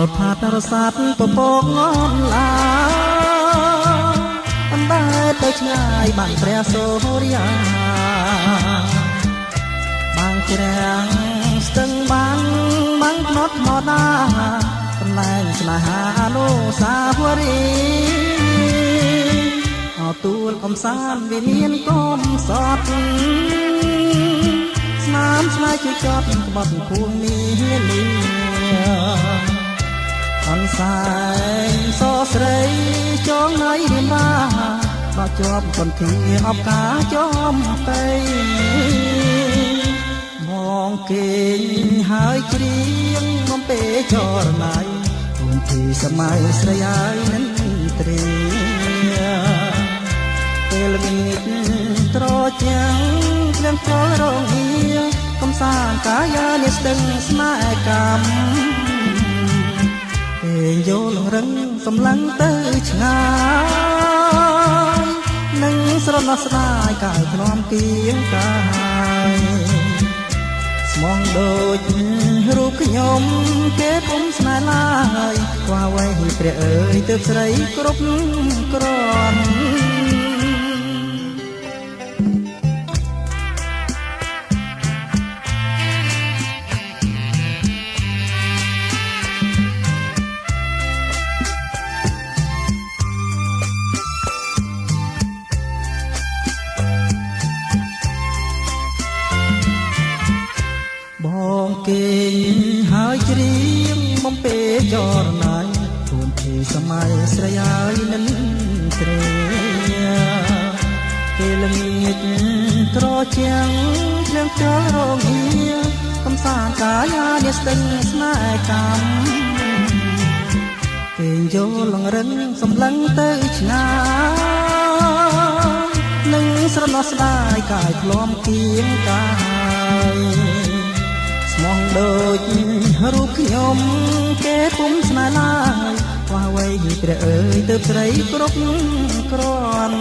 ល់ផាតរសាទពពកងន់ឡាអណ្ដែតទៅឆ្ងាយបាំងព្រះសូរិយាបាំងជ្រាំងស្ទឹងបាំងភ្នត់មកដាកន្លែងស្នេហាអនុសាវរីយ៍អទួលកំសាន្តវិមានកុំសត់ស្នាមស្នេហ៍ជួយចត់ក្បត់ពួងមានលីអនសាយសស្រីចងណៃរៀមរាដល់ជាប់បន្ទាអបការចំទៅមកគេងហើយច្រៀងបំពេចរណៃគុំទីសម័យស្រីហើយនឹងត្រីពេលមានត្រចាំងគ្រឿងចូលរងហៀកំសាន្តកាយានេះស្ទឹងស្នេហ៍កម្មពេលយល់រឹងសម្លឹងទៅឆ្ងាយនឹងស្រណោះស្ដាយកាយធ្នមគៀងកាយស្មងដូចរូបខ្ញុំគេពុំស្នេហ៍ឡើយខ្វះអ្វីព្រះអើយទើបស្រីគ្រប់គ្រាន់បងគេងហើយច្រៀងបំពេចរណៃទូនធីសម័យស្រីហើយនឹងត្រីពេលល្ងាចត្រជាំងគ្រឿងចូលរងហៀកំសាន្តកាយានេះស្ទឹងស្នេហ៍កម្មគេងយល់លងរឹងសម្លឹងទៅឆ្ងាយនឹងស្រណោះស្ដាយកាយធ្លាំគៀងកាយស្មងដូចរូបខ្ញុំគេពុំស្នេហ៍ឡើយខ្វះអ្វីព្រះអើយទើបស្រីគ្រប់គ្រាន់